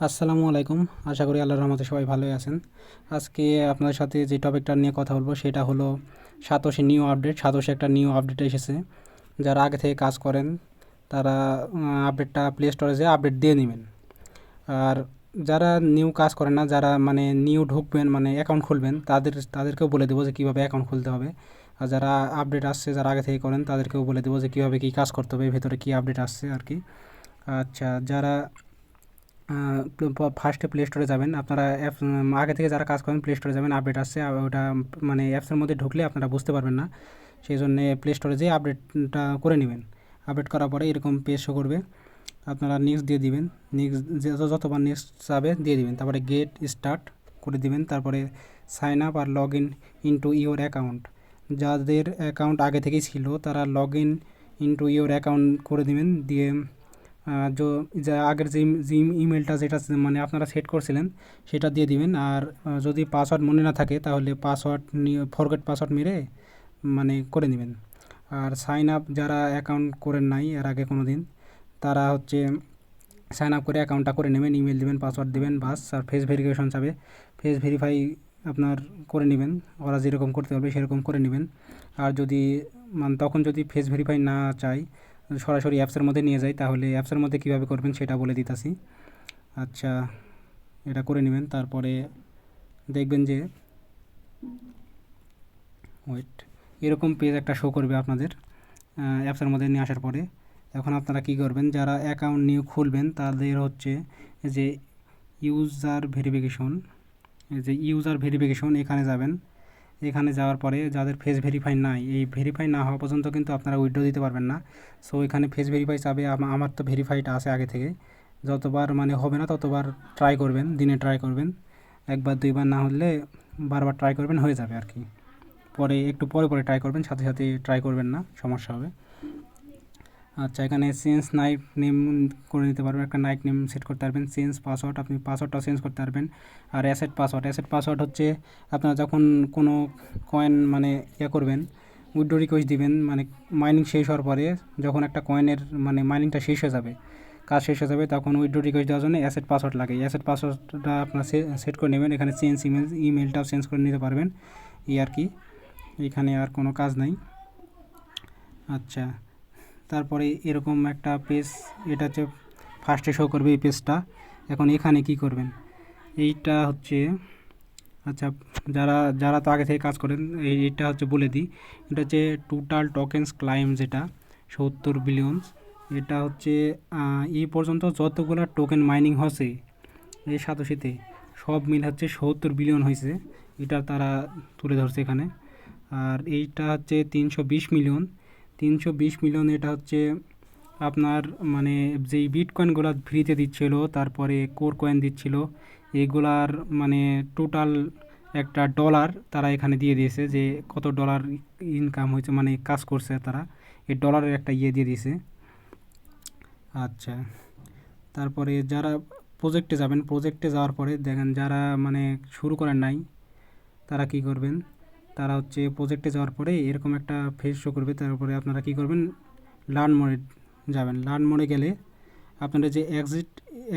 আসসালামু আলাইকুম। আশা করি আল্লাহর রহমতে সবাই ভালোই আছেন। আজকে আপনাদের সাথে যে টপিকটা নিয়ে কথা বলবো সেটা হলো সাতোশি নিউ আপডেট। সাতোশি একটা নিউ আপডেট এসেছে। যারা আগে থেকে কাজ করেন তারা আপডেটটা প্লে স্টোরে যেয়ে আপডেট দিয়ে নেবেন। আর যারা নিউ কাজ করেন না, যারা মানে নিউ ঢুকবেন মানে অ্যাকাউন্ট খুলবেন, তাদেরকেও বলে দেবো যে কীভাবে অ্যাকাউন্ট খুলতে হবে। আর যারা আপডেট আসছে, যারা আগে থেকে করেন, তাদেরকেও বলে দেবো যে কীভাবে কী কাজ করতে হবে, ভেতরে কী আপডেট আসছে আর কি। আচ্ছা, যারা ফার্স্টে প্লে স্টোরে যাবেন আপনারা। অ্যাপ আগে থেকে যারা কাজ করেন প্লে স্টোরে যাবেন, আপডেট আসছে ওটা মানে অ্যাপসের মধ্যে ঢুকলে আপনারা বুঝতে পারবেন না। সেই জন্যে প্লে স্টোরে যেয়ে আপডেটটা করে নেবেন। আপডেট করার পরে এরকম পেজ শো করবে, আপনারা নেক্সট দিয়ে দিবেন। নেক্সট যতবার নেক্সট যাবে দিয়ে দিবেন, তারপরে গেট স্টার্ট করে দিবেন। তারপরে সাইন আপ আর log in into your account. যাদের অ্যাকাউন্ট আগে থেকেই ছিল তারা log in into your account করে দিবেন। দিয়ে যো যা আগের যে ইমেলটা যেটা মানে আপনারা সেট করছিলেন সেটা দিয়ে দিবেন। আর যদি পাসওয়ার্ড মনে না থাকে তাহলে পাসওয়ার্ড নিয়ে ফরগেট পাসওয়ার্ড মেরে মানে করে নেবেন। আর সাইন আপ যারা অ্যাকাউন্ট করেন নাই এর আগে কোনো দিন, তারা হচ্ছে সাইন আপ করে অ্যাকাউন্টটা করে নেবেন। ইমেল দেবেন, পাসওয়ার্ড দেবেন, বাস। আর ফেস ভেরিফিকেশন চাবে, ফেস ভেরিফাই আপনার করে নেবেন। ওরা যেরকম করতে পারবে সেরকম করে নেবেন। আর যদি মানে তখন যদি ফেস ভেরিফাই না চাই, সরাসরি অ্যাপসের মধ্যে নিয়ে যাই, তাহলে অ্যাপসের মধ্যে কীভাবে করবেন সেটা বলে দিতেছি। আচ্ছা, এটা করে নেবেন। তারপরে দেখবেন যে ওয়েট, এরকম পেজ একটা শো করবে আপনাদের অ্যাপসের মধ্যে নিয়ে আসার পরে। এখন আপনারা কী করবেন, যারা অ্যাকাউন্ট নিয়ে খুলবেন তাদের হচ্ছে যে ইউজার ভেরিফিকেশন, যে ইউজার ভেরিফিকেশন এখানে যাবেন। এখানে যাওয়ার পরে যাদের ফেস ভেরিফাই নাই, এই ভেরিফাই না হওয়া পর্যন্ত কিন্তু আপনারা উইথড্র দিতে পারবেন না। সো এখানে ফেস ভেরিফাই চাবে। আমার তো ভেরিফাইটা আছে আগে থেকে। যতবার মানে হবে না ততবার ট্রাই করবেন, দিনে ট্রাই করবেন। একবার দুইবার না হলে বারবার ট্রাই করবেন, হয়ে যাবে আর কি। পরে একটু পরে পরে ট্রাই করবেন, সাথে সাথে ট্রাই করবেন না, সমস্যা হবে। আচ্ছা, এখানে চেঞ্জ নাইট নেম করে নিতে পারবেন। একটা নাইট নেম সেট করতে পারবেন। চেঞ্জ পাসওয়ার্ড, আপনি পাসওয়ার্ডটাও চেঞ্জ করতে পারবেন। আর অ্যাসেট পাসওয়ার্ড হচ্ছে আপনারা যখন কোনো কয়েন মানে করবেন, উইথড্র রিকোয়েস্ট দিবেন, মানে মাইনিং শেষ হওয়ার পরে যখন একটা কয়েনের মানে মাইনিংটা শেষ হয়ে যাবে, কাজ শেষ হয়ে যাবে, তখন উইথড্র রিকোয়েস্ট দেওয়ার জন্য অ্যাসেট পাসওয়ার্ড লাগে। অ্যাসেট পাসওয়ার্ডটা আপনার সেট করে নেবেন। এখানে চেঞ্জ ইমেলটাও চেঞ্জ করে নিতে পারবেন, এই আর কি। এখানে আর কোনো কাজ নাই। আচ্ছা, তারপরে এরকম একটা পেজ, এটা হচ্ছে ফার্স্টে শো করবে এই পেজটা। এখন এখানে কি করবেন, এইটা হচ্ছে আচ্ছা, যারা যারা তো আগে থেকে কাজ করেন এইটা হচ্ছে বলে দিই। এটা হচ্ছে টোটাল টোকেন্স ক্লাইম, যেটা 70 বিলিয়ন। এটা হচ্ছে এই পর্যন্ত যতগুলো টোকেন মাইনিং হয়েছে এই সাতোশিতে, সব মিল হচ্ছে 70 বিলিয়ন হয়েছে। এটা তারা তুলে ধরছে এখানে। আর এইটা হচ্ছে 320 মিলিয়ন। 320 মিলিয়ন এটা হচ্ছে আপনার মানে যেই বিটকয়েনগুলো ফ্রিতে দিচ্ছিল, তারপরে কোর কয়েন দিচ্ছিল, এইগুলার মানে টোটাল একটা ডলার তারা এখানে দিয়ে দিয়েছে, যে কত ডলার ইনকাম হয়েছে মানে কাজ করছে তারা, এই ডলারের একটা দিয়ে দিয়েছে। আচ্ছা, তারপরে যারা প্রজেক্টে যাবেন, প্রজেক্টে যাওয়ার পরে দেখেন যারা মানে শুরু করেন নাই তারা কি করবেন, তারা হচ্ছে প্রজেক্টে যাওয়ার পরে এরকম একটা ফেজ শো করবে। তারপরে আপনারা কি করবেন, লার্ন মোডে যাবেন। লার্ন মোডে গেলে আপনাদের যে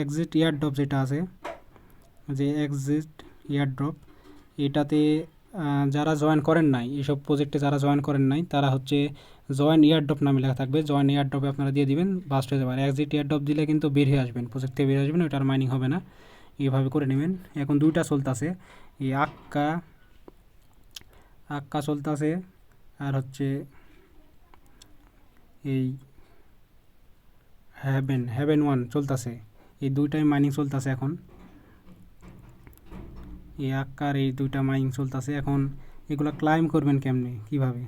এক্সিট ইয়ারড্রপ যেটা আছে, যে এক্সিট ইয়ারড্রপ, এটাতে যারা জয়েন করেন নাই, এইসব প্রজেক্টে যারা জয়েন করেন নাই তারা হচ্ছে জয়েন ইয়ারড্রপ নামে লেখা থাকবে, জয়েন ইয়ারড্রপে আপনারা দিয়ে দিবেন, বাস্ট হয়ে যাবে। আর এক্সিট ইয়ারড্রপ দিলে কিন্তু বের হয়ে আসবেন, প্রজেক্ট থেকে বের হয়ে আসবেন, ওটার মাইনিং হবে না। এইভাবে করে নেবেন। এখন দুইটা চলতেছে, এই আক্কা আক্কা চলতেছে, আর হচ্ছে এই হ্যাভেন 1 চলতেছে। এই দুইটাই মাইনিং চলতেছে এখন। এই আক্কার এই দুইটা মাইনিং চলতেছে এখন। এগুলো ক্লাইম করবেন কেমনে, কিভাবে,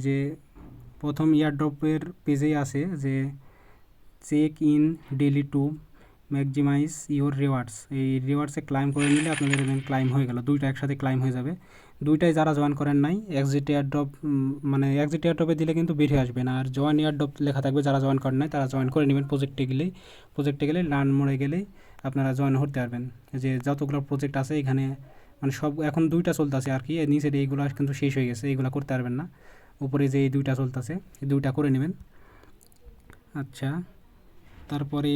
যে প্রথম ইয়ারড্রপের পেজেই আছে যে check in daily to maximise your rewards. এই রিওয়ার্ডসে ক্লাইম করে নিলে আপনাদের ক্লাইম হয়ে গেল, দুইটা একসাথে ক্লাইম হয়ে যাবে। দুইটাই যারা জয়েন করেন নাই, এক্সিট এয়ারড্রপ মানে এক্সিট এয়ারড্রপে দিলে কিন্তু বেরিয়ে আসবে না। আর জয়েন এয়ারড্রপ লেখা থাকবে, যারা জয়েন করেন নাই তারা জয়েন করে নেবেন। প্রজেক্টে গেলে লার্ন মোড়ে গেলেই আপনারা জয়েন হতে পারবেন। যে যতগুলো প্রজেক্ট আছে এখানে মানে সব এখন দুইটা চলতেছে আর কি। নিচের এইগুলো কিন্তু শেষ হয়ে গেছে, এইগুলো করতে পারবেন না। উপরে যে এই দুইটা চলতেছে, এই দুইটা করে নেবেন। আচ্ছা, তারপরে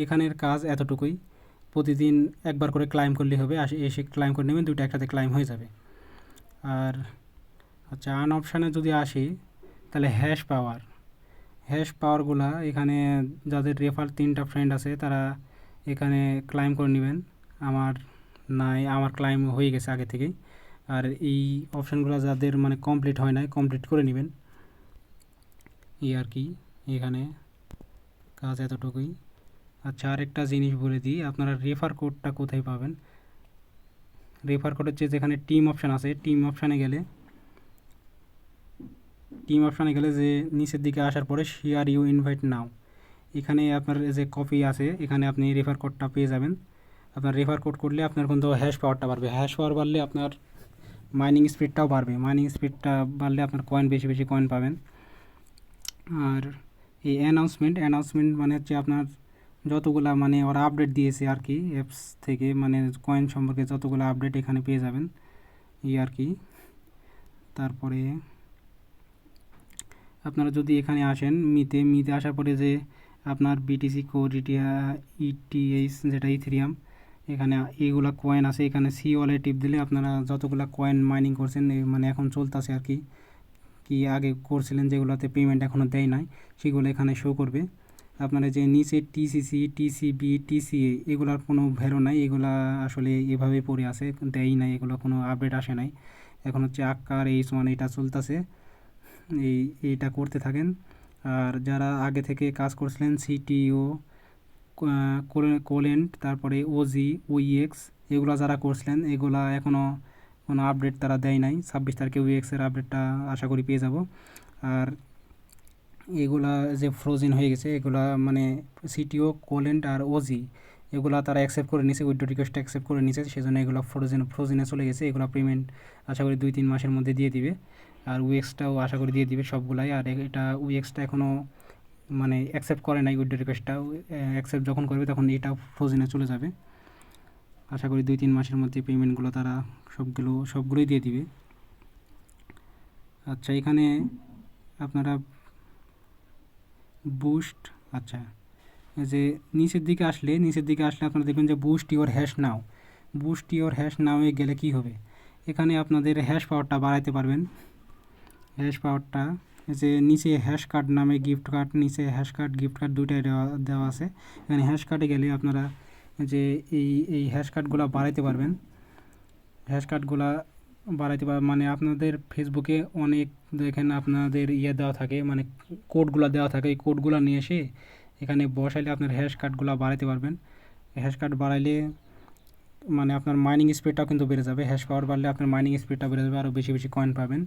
এখানের কাজ এতটুকুই, প্রতিদিন একবার করে ক্লাইম করলেই হবে, এসে ক্লাইম করে নেবেন, দুইটা একসাথে ক্লাইম হয়ে যাবে। আর আচ্ছা, আন অপশানে যদি আসি, তাহলে হ্যাশ পাওয়ারগুলা এখানে যাদের রেফার 3টা ফ্রেন্ড আছে তারা এখানে ক্লাইম করে নেবেন। আমার নাই, আমার ক্লাইম হয়ে গেছে আগে থেকেই। আর এই অপশানগুলো যাদের মানে কমপ্লিট হয় নাই, কমপ্লিট করে নেবেন, এই আর কি। এখানে কাজ এতটুকুই। আচ্ছা, আরেকটা জিনিস বলে দিই, আপনারা রেফার কোডটা কোথায় পাবেন। রেফার কোড হচ্ছে যেখানে টিম অপশান আছে, টিম অপশানে গেলে যে নিচের দিকে আসার পরে শেয়ার ইউ ইনভাইট নাও, এখানে আপনার যে কপি আছে এখানে আপনি রেফার কোডটা পেয়ে যাবেন। আপনার রেফার কোড করলে আপনার কিন্তু হ্যাশ পাওয়ারটা বাড়বে, হ্যাশ পাওয়ার বাড়লে আপনার মাইনিং স্পিডটাও বাড়বে, মাইনিং স্পিডটা বাড়লে আপনার কয়েন বেশি বেশি কয়েন পাবেন। আর এই অ্যানাউন্সমেন্ট মানে হচ্ছে আপনার যতগুলা মানে ওরা আপডেট দিয়েছে আর কি অ্যাপস থেকে, মানে কয়েন সম্পর্কে যতগুলো আপডেট এখানে পেয়ে যাবেন, এই আর কি। তারপরে আপনারা যদি এখানে আসেন মিতে আসার পরে যে আপনার বিটিসি কোর ইটিএইচ যেটা ইথেরিয়াম, এখানে এইগুলা কয়েন আছে, এখানে সি ওয়ালে টিপ দিলে আপনারা যতগুলা কয়েন মাইনিং করছেন মানে এখন চলতেছে আর কি, কি আগে করছিলেন যেগুলোতে পেমেন্ট এখনও দেয় নাই, সেগুলো এখানে শো করবে। আপনারা যে নিচে টিসিসি টিসিবি টিসিএ এগুলার কোনো ভ্যালু নাই, এগুলা আসলে এভাবে পড়ে আছে, দেয় নাই, এগুলো কোনো আপডেট আসে নাই। এখন হচ্ছে আক্কার H1 এটা চলতেছে, এইটা করতে থাকেন। আর যারা আগে থেকে কাজ করছিলেন সিটিও কোলেন্ট, তারপরে ওজি ওইএক্স, এগুলো যারা করছিলেন এগুলা এখনও কোনো আপডেট তারা দেয় নাই। 26 তারিখে ওইএক্সের আপডেটটা আশা করি পেয়ে যাব। আর এগুলা যে ফ্রোজেন হয়ে গেছে এগুলা মানে সিটিও কোলেন্ট আর ওজি এগুলা তারা অ্যাকসেপ্ট করে নিয়েছে, উইথড্র রিকোয়েস্ট অ্যাকসেপ্ট করে নিয়েছে, সেজন্য এগুলো ফ্রোজেনে চলে গেছে। এগুলো পেমেন্ট আশা করি 2-3 মাসের মধ্যে দিয়ে দিবে। আর উইএক্সটাও আশা করি দিয়ে দিবে সবগুলাই। আর এটা উইএক্সটা এখনও মানে অ্যাকসেপ্ট করে নাই, উইথড্র রিকোয়েস্টটা অ্যাকসেপ্ট যখন করবে তখন এটা ফ্রোজেনে চলে যাবে। আশা করি 2-3 মাসের মধ্যে পেমেন্টগুলো তারা সবগুলোই দিয়ে দিবে। আচ্ছা, এখানে আপনারা বুস্ট, আচ্ছা যে নিচের দিকে আসলে আপনারা দেখবেন যে বুস্ট ইওর হ্যাশ নাওয়ে গেলে কি হবে, এখানে আপনাদের হ্যাশ পাওয়ারটা বাড়াইতে পারবেন। হ্যাশ পাওয়ারটা যে নিচে হ্যাশ কার্ড নামে গিফট কার্ড, নিচে হ্যাশ কার্ড গিফট কার্ড দুইটাই দেওয়া আছে। এখানে হ্যাশ কার্ডে গেলে আপনারা যে এই হ্যাশ কার্ডগুলো বাড়াইতে পারবেন। হ্যাশ কার্ডগুলা বাড়াইতে পারবেন মানে আপনাদের ফেসবুকে অনেক দেখেন আপনাদের দেওয়া থাকে, মানে কোডগুলো দেওয়া থাকে, এই কোডগুলো নিয়ে এসে এখানে বসাইলে আপনার হ্যাশ কার্ডগুলো বাড়াইতে পারবেন। হ্যাশ কার্ড বাড়াইলে মানে আপনার মাইনিং স্পিডটাও কিন্তু বেড়ে যাবে, হ্যাশ পাওয়ার বাড়লে আপনার মাইনিং স্পিডটা বেড়ে যাবে, আরও বেশি বেশি কয়েন পাবেন।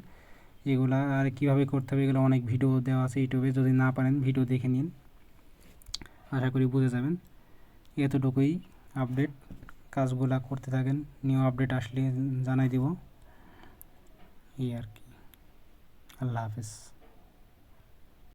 এগুলা আর কীভাবে করতে হবে এগুলো অনেক ভিডিও দেওয়া আছে ইউটিউবে, যদি না পারেন ভিডিও দেখে নিন, আশা করি বুঝে যাবেন। এতটুকুই আপডেট, কাজগুলা করতে থাকেন, নিউ আপডেট আসলে জানাই দেব, এই আর কি। আল্লাহ হাফেজ।